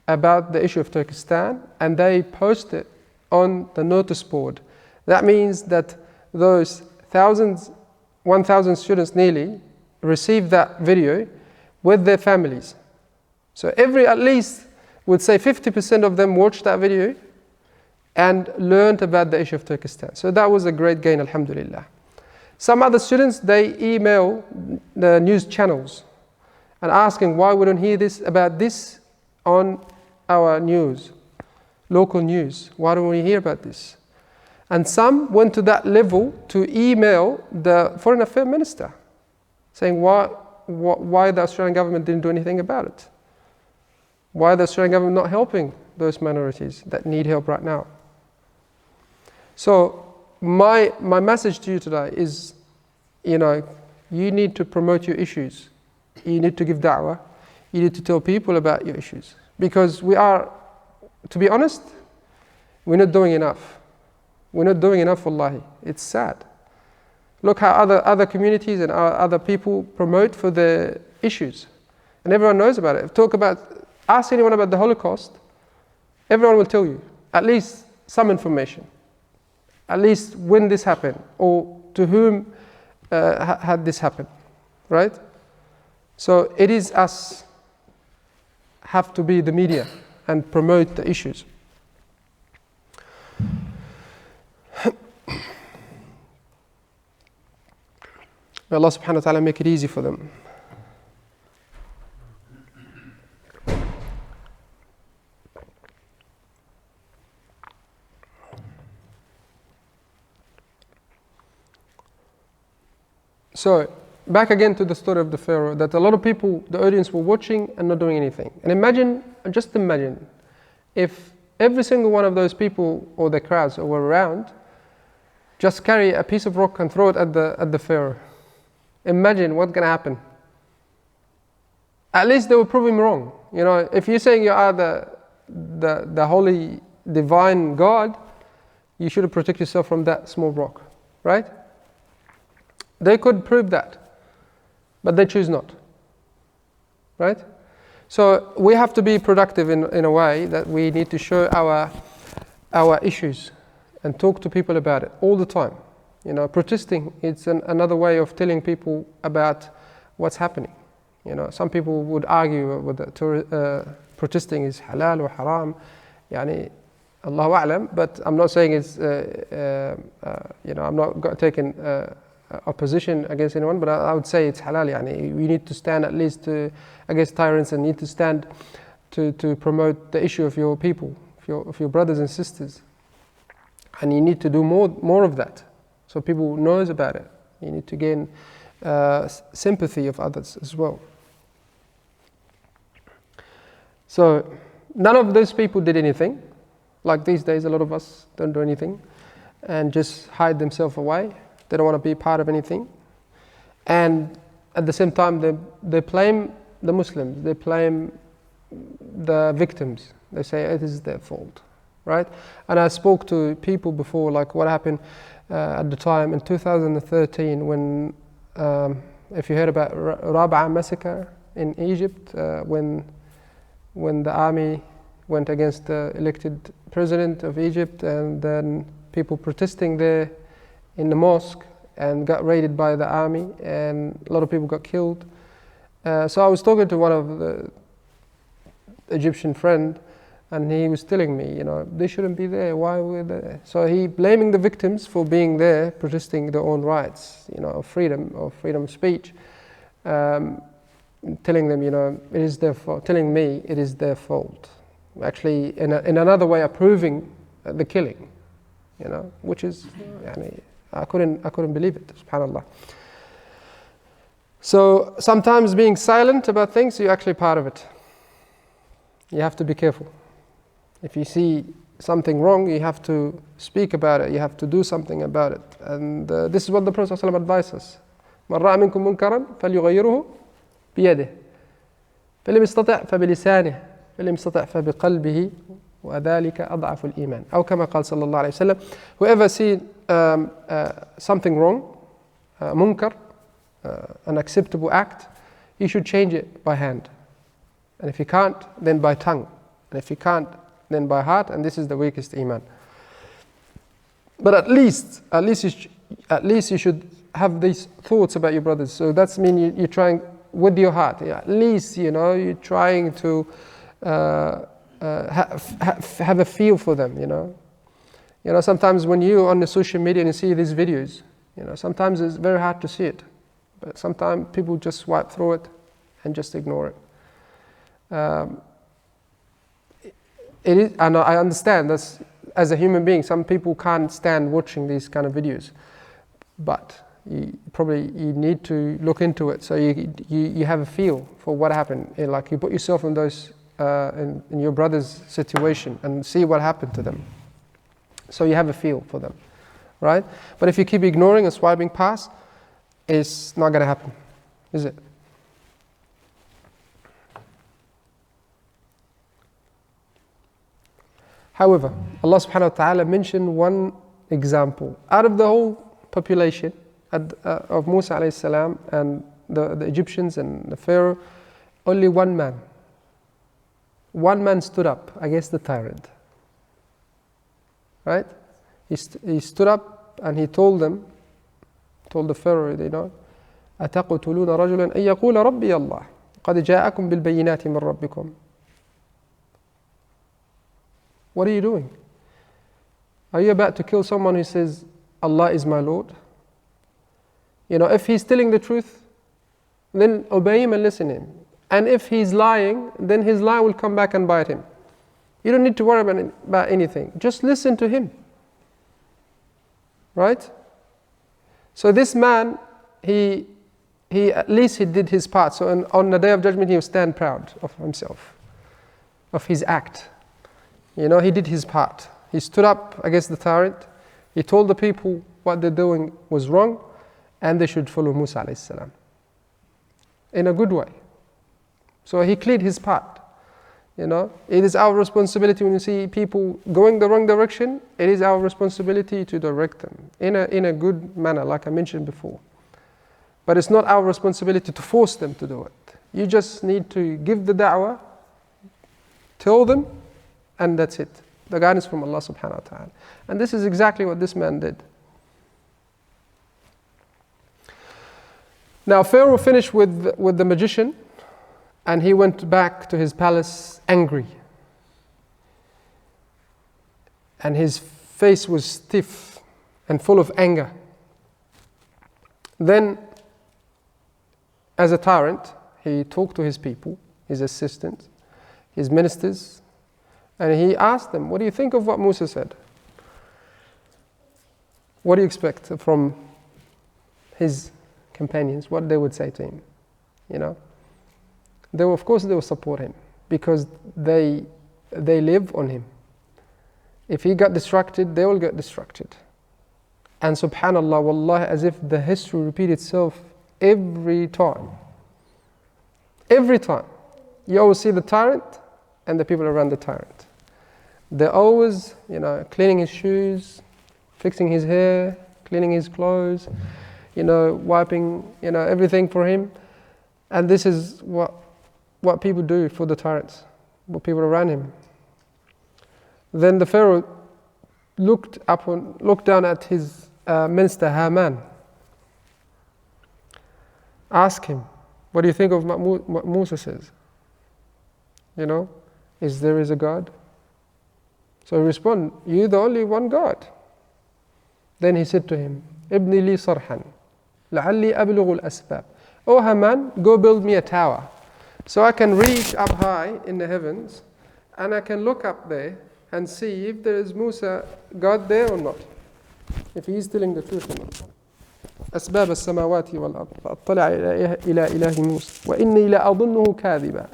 Speaker 1: about the issue of Turkestan, and they posted on the notice board. That means that those 1,000 students nearly received that video with their families. So at least, would say 50% of them watched that video and learned about the issue of Turkestan. So that was a great gain, alhamdulillah. Some other students, they email the news channels and asking why we don't hear about this on our news, local news. Why don't we hear about this? And some went to that level to email the Foreign Affairs Minister, saying why the Australian government didn't do anything about it. Why the Australian government not helping those minorities that need help right now? So my message to you today is, you need to promote your issues. You need to give da'wah. You need to tell people about your issues. Because to be honest, we're not doing enough. We're not doing enough, wallahi. It's sad. Look how other communities and other people promote for their issues. And everyone knows about it. Ask anyone about the Holocaust, everyone will tell you at least some information. At least when this happened, or to whom had this happened, right? So it is us have to be the media and promote the issues. May Allah subhanahu wa ta'ala make it easy for them. So, back again to the story of the Pharaoh, that a lot of people, the audience, were watching and not doing anything. And just imagine, if every single one of those people, or the crowds who were around, just carry a piece of rock and throw it at the Pharaoh. Imagine what's going to happen. At least they will prove him wrong. If you're saying you are the holy, divine God, you should protect yourself from that small rock, right? They could prove that, but they choose not, right? So we have to be productive in a way that we need to show our issues and talk to people about it all the time. Protesting, it's another way of telling people about what's happening. Some people would argue whether protesting is halal or haram. Allahu a'lam, but I'm not saying it's, I'm not taking a position against anyone, but I would say it's halal. We need to stand at least against tyrants, and need to stand to promote the issue of your people, of your brothers and sisters. And you need to do more of that, so people knows about it. You need to gain sympathy of others as well. So none of those people did anything. Like these days, a lot of us don't do anything and just hide themselves away. They don't want to be part of anything. And at the same time, they blame the Muslims. They blame the victims. They say it is their fault, right? And I spoke to people before, like what happened at the time in 2013 when, if you heard about Rab'a massacre in Egypt, when the army went against the elected president of Egypt, and then people protesting there in the mosque and got raided by the army, and a lot of people got killed. So I was talking to one of the Egyptian friend, and he was telling me, they shouldn't be there. Why were they there? So he blaming the victims for being there, protesting their own rights, of freedom of speech, telling them, it is their fault. Telling me it is their fault. Actually, in another way, approving the killing, which is, I couldn't believe it. Subhanallah. So sometimes being silent about things, you're actually part of it. You have to be careful. If you see something wrong, you have to speak about it. You have to do something about it. And this is what the Prophet ﷺ advised us. من رأى منكم منكرا فليغيره بيده فلم يستطع فبلسانه فلم يستطع فبقلبه وذلك أضعف الإيمان أو كما قال صلى الله عليه وسلم. Whoever seen something wrong, munkar, an acceptable act, you should change it by hand. And if you can't, then by tongue. And if you can't, then by heart. And this is the weakest iman. But at least you should have these thoughts about your brothers. So that's mean you're trying with your heart. At least you're trying to have a feel for them. Sometimes when you're on the social media and you see these videos, sometimes it's very hard to see it. But sometimes people just swipe through it and just ignore it. It is, and I understand that as a human being, some people can't stand watching these kind of videos, but you need to look into it so you have a feel for what happened. Like you put yourself in those in your brother's situation and see what happened to them, so you have a feel for them, right? But if you keep ignoring and swiping past, it's not going to happen, is it? However, Allah subhanahu wa ta'ala mentioned one example. Out of the whole population of Musa alayhi salam and the Egyptians and the Pharaoh, only one man stood up against the tyrant. Right? He stood up and he told the Pharaoh, أَتَقْتُلُونَ رَجُلًا أَن يَقُولَ رَبِّيَ اللَّهُ قَدْ جَاءَكُمْ بِالْبَيِّنَاتِ مِنْ رَبِّكُمْ. What are you doing? Are you about to kill someone who says, Allah is my Lord? If he's telling the truth, then obey him and listen to him. And if he's lying, then his lie will come back and bite him. You don't need to worry about anything. Just listen to him. Right? So this man, he at least he did his part. So on the Day of Judgment, he will stand proud of himself, of his act. He did his part. He stood up against the tyrant. He told the people what they're doing was wrong, and they should follow Musa alayhi salam in a good way. So he cleared his part. It is our responsibility when you see people going the wrong direction. It is our responsibility to direct them in a good manner, like I mentioned before. But it's not our responsibility to force them to do it. You just need to give the da'wah, tell them, and that's it. The guidance from Allah subhanahu wa ta'ala. And this is exactly what this man did. Now Pharaoh finished with the magician, and he went back to his palace angry. And his face was stiff and full of anger. Then, as a tyrant, he talked to his people, his assistants, his ministers, and he asked them, what do you think of what Musa said? What do you expect from his companions? What they would say to him? Of course they will support him because they live on him. If he got distracted, they will get distracted. And subhanallah, wallahi, as if the history repeats itself every time. Every time. You always see the tyrant and the people around the tyrant. They're always, cleaning his shoes, fixing his hair, cleaning his clothes, wiping, everything for him. And this is what people do for the tyrants, what people around him. Then the Pharaoh looked down at his minister Haman. Ask him, what do you think of what Musa says? Is there a God? So he responded, you're the only one God. Then he said to him, Ibni li sarhan, la'alli ablughu al-asbab. Oh Haman, go build me a tower, so I can reach up high in the heavens, and I can look up there and see if there is Musa, God there or not, if he is telling the truth or not. أسباب السماوات والأرض فأطلع إلى إله موسى وإني لأظنه كاذبا.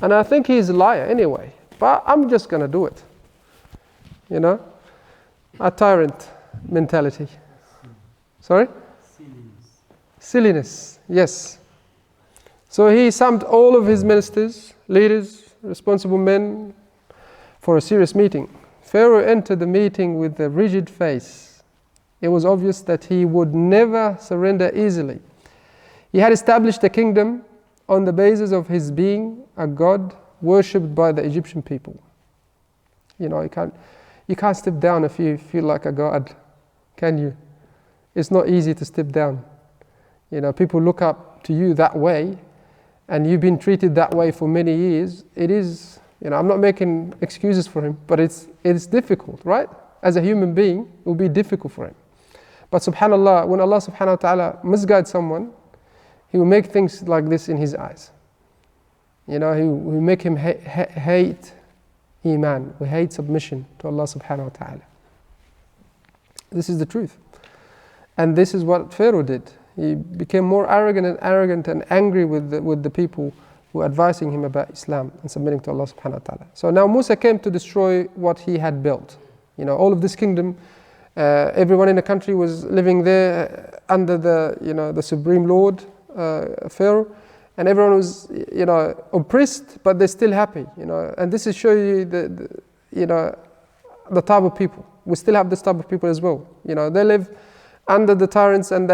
Speaker 1: And I think he's a liar anyway, but I'm just going to do it. A tyrant mentality. Sorry? Silliness, yes. So he summoned all of his ministers, leaders, responsible men for a serious meeting. Pharaoh entered the meeting with a rigid face. It was obvious that he would never surrender easily. He had established a kingdom on the basis of his being a god worshipped by the Egyptian people. You can't step down if you feel like a god, can you? It's not easy to step down. People look up to you that way, and you've been treated that way for many years. It is, I'm not making excuses for him, but it's difficult, right? As a human being, it will be difficult for him. But subhanAllah, when Allah subhanahu wa ta'ala misguides someone, He will make things like this in his eyes. He will make him hate Iman, we hate submission to Allah subhanahu wa ta'ala. This is the truth. And this is what Pharaoh did. He became more arrogant and angry with the people who were advising him about Islam and submitting to Allah subhanahu wa ta'ala. So now Musa came to destroy what he had built. All of this kingdom, everyone in the country was living there under the supreme lord, Pharaoh, and everyone was oppressed, but they're still happy. And this is show you the type of people. We still have this type of people as well. They live under the tyrants, and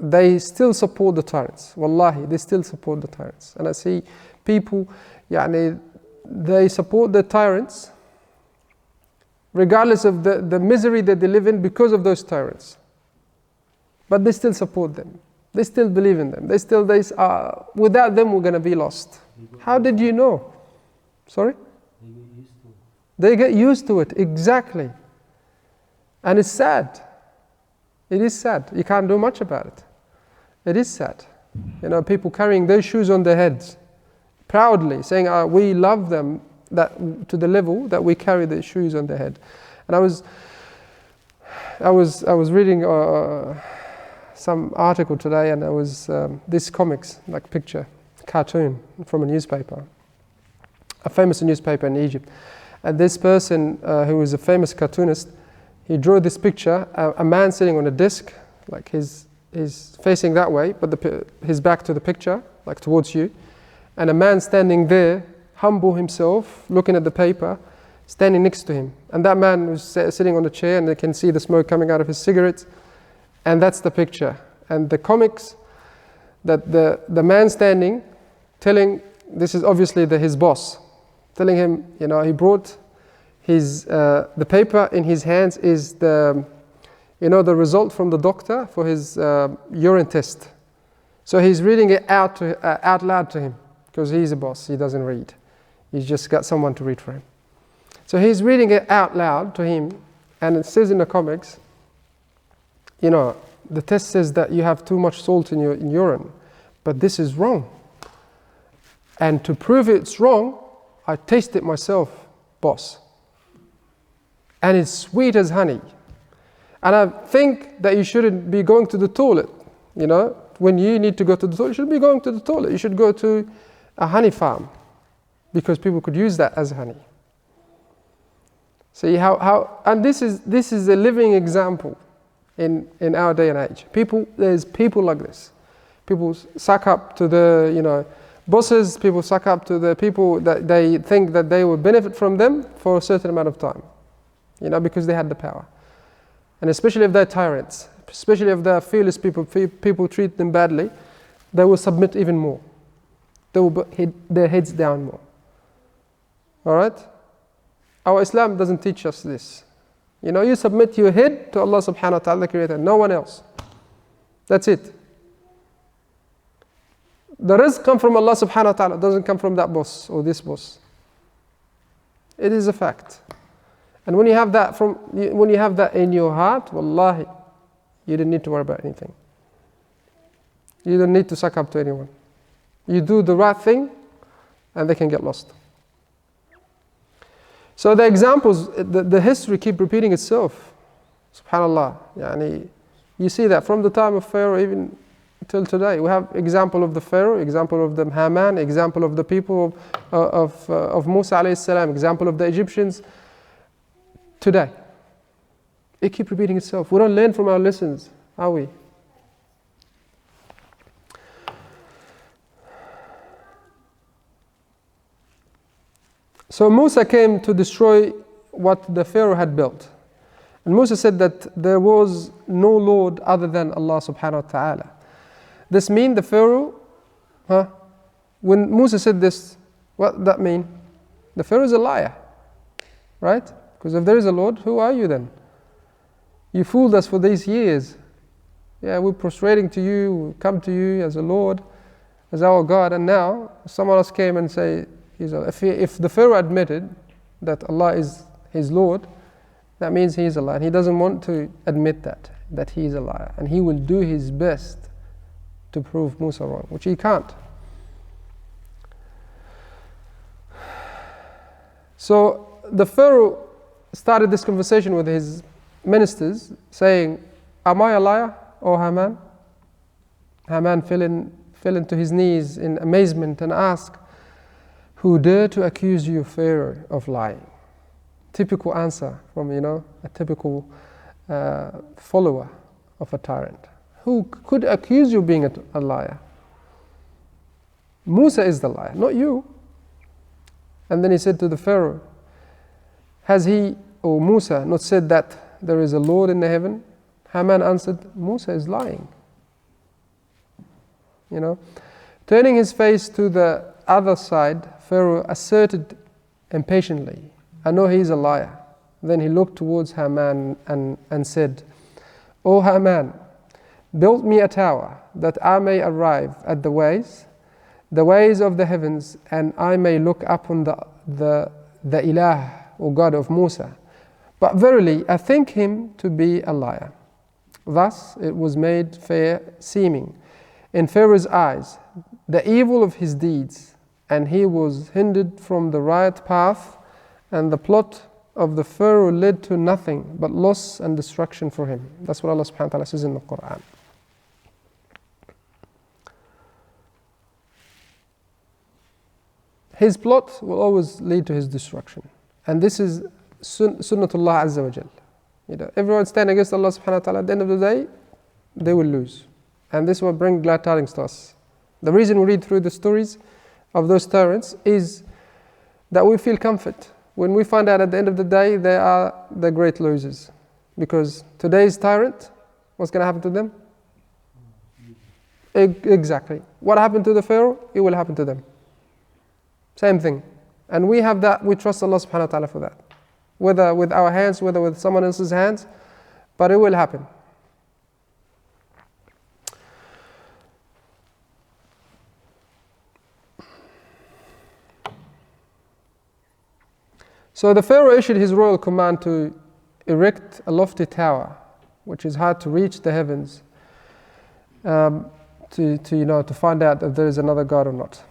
Speaker 1: they still support the tyrants. Wallahi, they still support the tyrants. And I see people, they support the tyrants regardless of the misery that they live in because of those tyrants. But they still support them. They still believe in them. Without them, we're going to be lost. How did you know? Sorry? They get used to it, exactly. And it's sad. It is sad. You can't do much about it. It is sad. People carrying their shoes on their heads, proudly saying, we love them to the level that we carry their shoes on their head. And I was reading some article today, and there was this comics, like picture, cartoon from a newspaper, a famous newspaper in Egypt. And this person who was a famous cartoonist, he drew this picture, a man sitting on a desk, like he's facing that way, but his back to the picture, like towards you, and a man standing there, humble himself, looking at the paper, standing next to him. And that man was sitting on a chair, and they can see the smoke coming out of his cigarettes, and that's the picture. And the comics, that the man standing, telling, this is obviously his boss, telling him, he brought the paper in his hands is the result from the doctor for his urine test. So he's reading it out loud to him, because he's a boss, he doesn't read. He's just got someone to read for him. So he's reading it out loud to him, and it says in the comics, the test says that you have too much salt in your urine, but this is wrong. And to prove it's wrong, I taste it myself, boss. And it's sweet as honey. And I think that you shouldn't be going to the toilet. When you need to go to the toilet, you shouldn't be going to the toilet. You should go to a honey farm, because people could use that as honey. See how and this is a living example in our day and age. There's people like this. People suck up to the bosses, people suck up to the people that they think that they will benefit from them for a certain amount of time, because they had the power. And especially if they're tyrants, especially if they're fearless people treat them badly, they will submit even more. They will put their heads down more. All right? Our Islam doesn't teach us this. You submit your head to Allah subhanahu wa ta'ala, the Creator, no one else. That's it. The rizq comes from Allah subhanahu wa ta'ala, doesn't come from that boss or this boss. It is a fact. And when you have that in your heart, wallahi, you don't need to worry about anything. You don't need to suck up to anyone. You do the right thing and they can get lost. So the examples, the history keep repeating itself. SubhanAllah. You see that from the time of Pharaoh even till today. We have example of the Pharaoh, example of the Haman, example of the people of Musa alayhi salam, example of the Egyptians. Today, it keeps repeating itself. We don't learn from our lessons, are we? So Musa came to destroy what the Pharaoh had built. And Musa said that there was no Lord other than Allah subhanahu wa ta'ala. This means the Pharaoh, when Musa said this, what did that mean? The Pharaoh is a liar, right? Because if there is a Lord, who are you then? You fooled us for these years. Yeah, we're prostrating to you, we come to you as a Lord, as our God, and now someone else came and say, if the Pharaoh admitted that Allah is his Lord, that means he is a liar. And he doesn't want to admit that he is a liar. And he will do his best to prove Musa wrong, which he can't. So the Pharaoh started this conversation with his ministers, saying, "Am I a liar, O Haman?" Haman fell into his knees in amazement and asked, "Who dare to accuse you, Pharaoh, of lying?" Typical answer from a typical follower of a tyrant. Who could accuse you of being a liar? Musa is the liar, not you. And then he said to the Pharaoh, "Has he, or Musa, not said that there is a Lord in the heaven?" Haman answered, "Musa is lying." Turning his face to the other side, Pharaoh asserted impatiently, "I know he is a liar." Then he looked towards Haman and said, "O Haman, build me a tower that I may arrive at the ways of the heavens, and I may look upon the Ilah, or God of Musa. But verily, I think him to be a liar." Thus it was made fair seeming in Pharaoh's eyes the evil of his deeds, and he was hindered from the right path, and the plot of the Pharaoh led to nothing but loss and destruction for him. That's what Allah subhanahu wa ta'ala says in the Quran. His plot will always lead to his destruction. And this is Sunnatullah Azza wa Jal. Everyone stand against Allah subhanahu wa ta'ala, at the end of the day, they will lose. And this will bring glad tidings to us. The reason we read through the stories of those tyrants is that we feel comfort when we find out at the end of the day they are the great losers. Because today's tyrant, what's going to happen to them? Exactly. What happened to the Pharaoh, it will happen to them. Same thing. And we have that, we trust Allah subhanahu wa ta'ala for that. Whether with our hands, whether with someone else's hands, but it will happen. So the Pharaoh issued his royal command to erect a lofty tower, which is hard to reach the heavens, to find out if there is another God or not.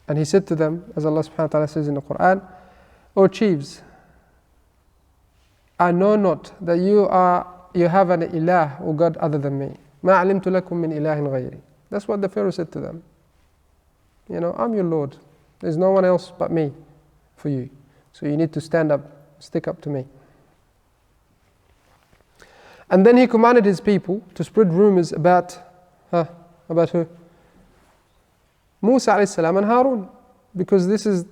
Speaker 1: And he said to them, as Allah subhanahu wa ta'ala says in the Quran, "O chiefs, I know not that you have an ilah or God other than me. مَا عَلِمْتُ لَكُم مِّنْ إِلَهٍ غَيْرِي." That's what the Pharaoh said to them. I'm your Lord. There's no one else but me for you. So you need to stand up, stick up to me. And then he commanded his people to spread rumors about who? Musa alayhi salam and Harun, because this is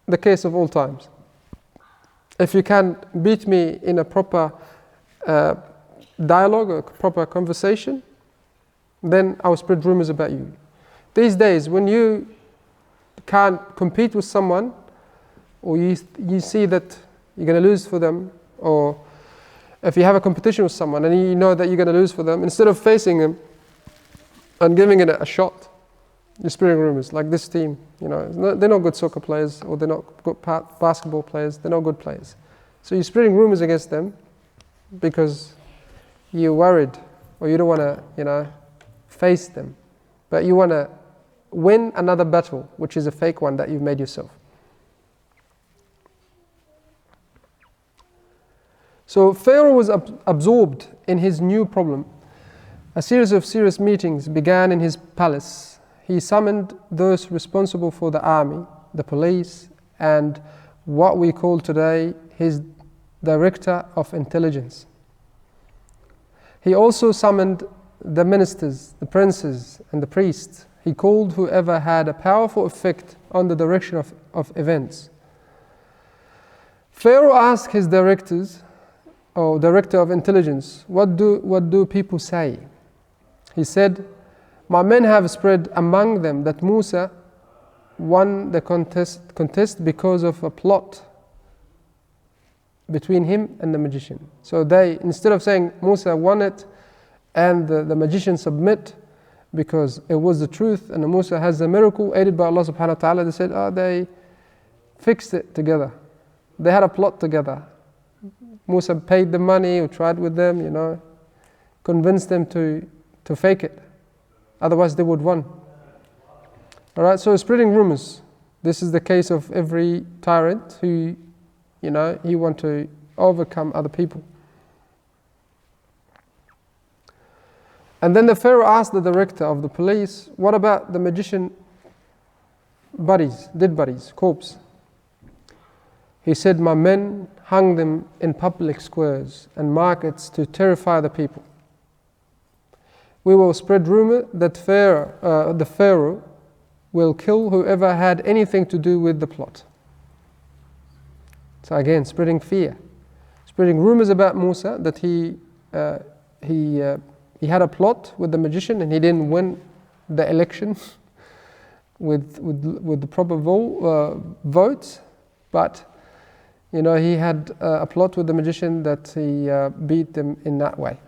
Speaker 1: the case of all times. If you can beat me in a proper dialogue, a proper conversation, then I'll spread rumors about you. These days, when you can't compete with someone, or you see that you're going to lose for them, or if you have a competition with someone and you know that you're going to lose for them, instead of facing them and giving it a shot, you're spreading rumors. Like this team, they're not good soccer players, or they're not good basketball players, they're not good players. So you're spreading rumors against them because you're worried, or you don't want to, face them. But you want to win another battle, which is a fake one that you've made yourself. So Pharaoh was absorbed in his new problem. A series of serious meetings began in his palace. He summoned those responsible for the army, the police, and what we call today his director of intelligence. He also summoned the ministers, the princes, and the priests. He called whoever had a powerful effect on the direction of events. Pharaoh asked his directors, or director of intelligence, what do people say? He said, my men have spread among them that Musa won the contest because of a plot between him and the magician. So they, instead of saying Musa won it and the magician submit because it was the truth and Musa has a miracle aided by Allah subhanahu wa ta'ala, they said, they fixed it together. They had a plot together. Musa paid the money or tried with them, convinced them to fake it. Otherwise they would won. Alright, so spreading rumors. This is the case of every tyrant who, he wants to overcome other people. And then the Pharaoh asked the director of the police, what about the magician bodies, dead bodies, corpse? He said, my men hung them in public squares and markets to terrify the people. We will spread rumor that the Pharaoh will kill whoever had anything to do with the plot. So again, spreading fear, spreading rumors about Musa that he had a plot with the magician and he didn't win the election with the proper votes, but he had a plot with the magician that he beat them in that way.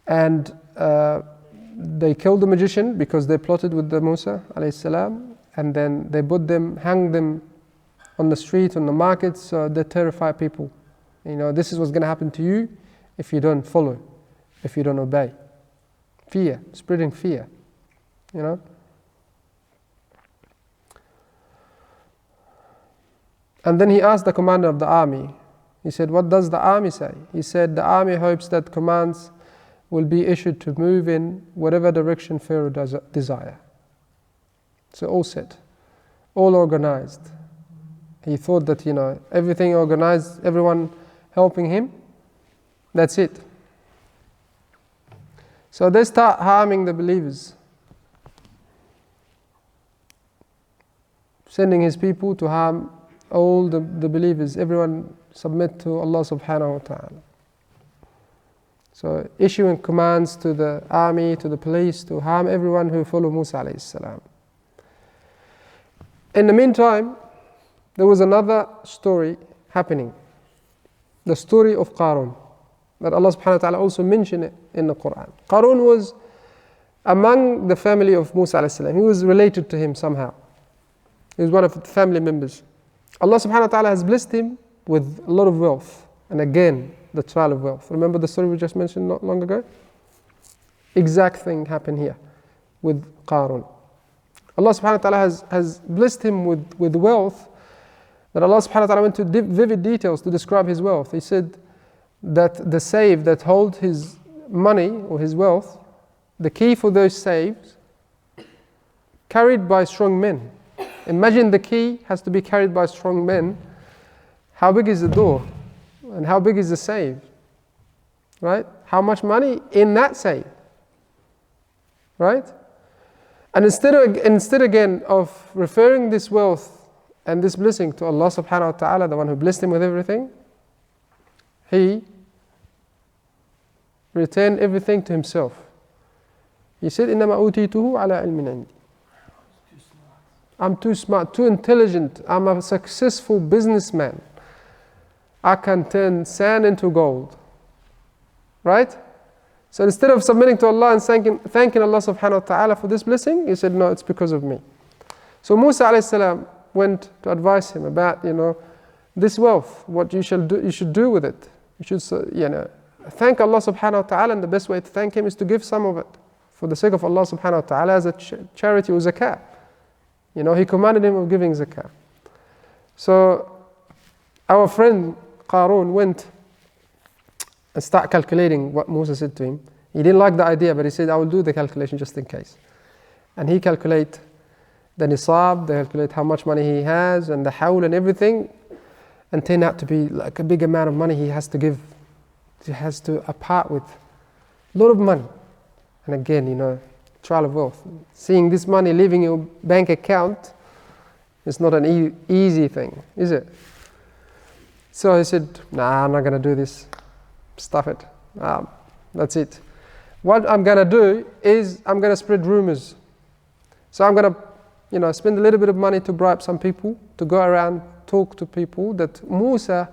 Speaker 1: And they killed the magician because they plotted with the Musa alayhi salam, and then they hung them on the street, on the markets, so they terrify people. This is what's going to happen to you if you don't follow, if you don't obey. Fear, spreading fear, And then he asked the commander of the army, he said, what does the army say? He said, the army hopes that commands will be issued to move in whatever direction Pharaoh does desire. So all set, all organized. He thought that, everything organized, everyone helping him, that's it. So they start harming the believers, sending his people to harm all the believers. Everyone submit to Allah subhanahu wa ta'ala. So issuing commands to the army, to the police, to harm everyone who follow Musa alayhi salam. In the meantime, there was another story happening. The story of Qarun, that Allah subhanahu wa ta'ala also mentioned it in the Quran. Qarun was among the family of Musa alayhi salam. He was related to him somehow. He was one of the family members. Allah subhanahu wa ta'ala has blessed him with a lot of wealth. And again, the trial of wealth. Remember the story we just mentioned not long ago? Exact thing happened here with Qarun. Allah subhanahu wa ta'ala has blessed him with wealth, that Allah subhanahu wa ta'ala went to vivid details to describe his wealth. He said that the safe that hold his money or his wealth, the key for those safes, carried by strong men. Imagine the key has to be carried by strong men. How big is the door? And how big is the safe? Right? How much money in that safe? Right? And instead again of referring this wealth and this blessing to Allah subhanahu wa ta'ala, the one who blessed him with everything, he returned everything to himself. He said, إِنَّمَا أُوتِيتُهُ عَلَىٰ عِلْمٍ عِنْدِي. I'm too smart, too intelligent. I'm a successful businessman. I can turn sand into gold. Right? So instead of submitting to Allah and thanking Allah subhanahu wa ta'ala for this blessing, he said, no, it's because of me. So Musa alayhi salam went to advise him about, this wealth, what you should do with it. You should, thank Allah subhanahu wa ta'ala, and the best way to thank him is to give some of it for the sake of Allah subhanahu wa ta'ala as a charity or zakah. He commanded him of giving zakah. So our friend Qarun went and started calculating what Musa said to him. He didn't like the idea, but he said, I will do the calculation just in case. And he calculated the nisab, they calculate how much money he has, and the hawl and everything, and turned out to be like a big amount of money he has to give. He has to part with a lot of money. And again, trial of wealth. Seeing this money leaving your bank account is not an easy thing, is it? So he said, nah, I'm not going to do this. Stuff it. That's it. What I'm going to do is I'm going to spread rumors. So I'm going to, spend a little bit of money to bribe some people to go around, talk to people that Musa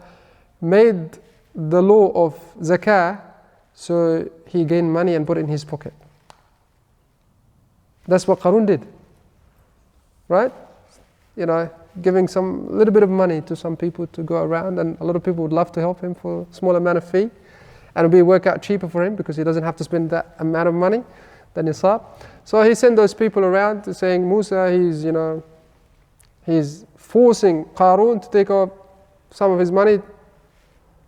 Speaker 1: made the law of zakah, so he gained money and put it in his pocket. That's what Qarun did. Right? Giving some little bit of money to some people to go around, and a lot of people would love to help him for a small amount of fee, and it'll work out cheaper for him because he doesn't have to spend that amount of money, the nisab. So he sent those people around to saying Musa, he's forcing Qarun to take off some of his money,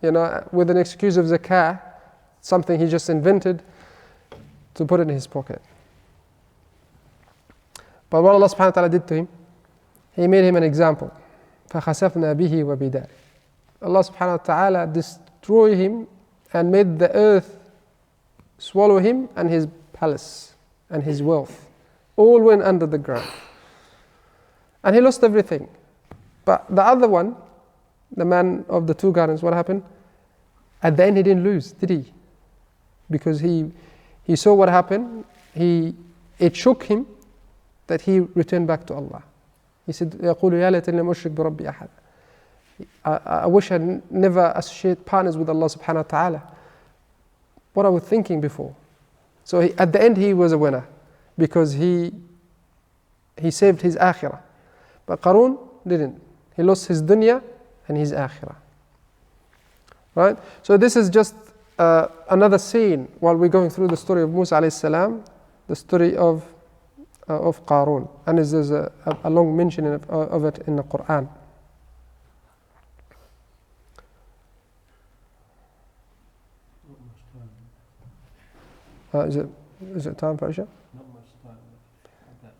Speaker 1: with an excuse of zakah, something he just invented, to put it in his pocket. But what Allah subhanahu wa ta'ala did to him, He made him an example. فَخَسَفْنَا بِهِ وَبِدَارِهِ. Allah subhanahu wa ta'ala destroyed him and made the earth swallow him and his palace and his wealth. All went under the ground. And he lost everything. But the other one, the man of the two gardens, what happened? At the end he didn't lose, did he? Because he saw what happened. It shook him that he returned back to Allah. He said, يَقُولُ يَا لَيْتَنِي لَمْ أُشْرِكْ بِرَبِّي أَحَدًا. I wish I never associate partners with Allah subhanahu wa ta'ala. What I was thinking before. So at the end he was a winner because he saved his akhirah. But Qarun didn't. He lost his dunya and his akhirah. Right? So this is just another scene while we're going through the story of Musa alayhi salam, the story of Qarun. And there's a long mention of it in the Quran. Is it time for Isha?
Speaker 2: No.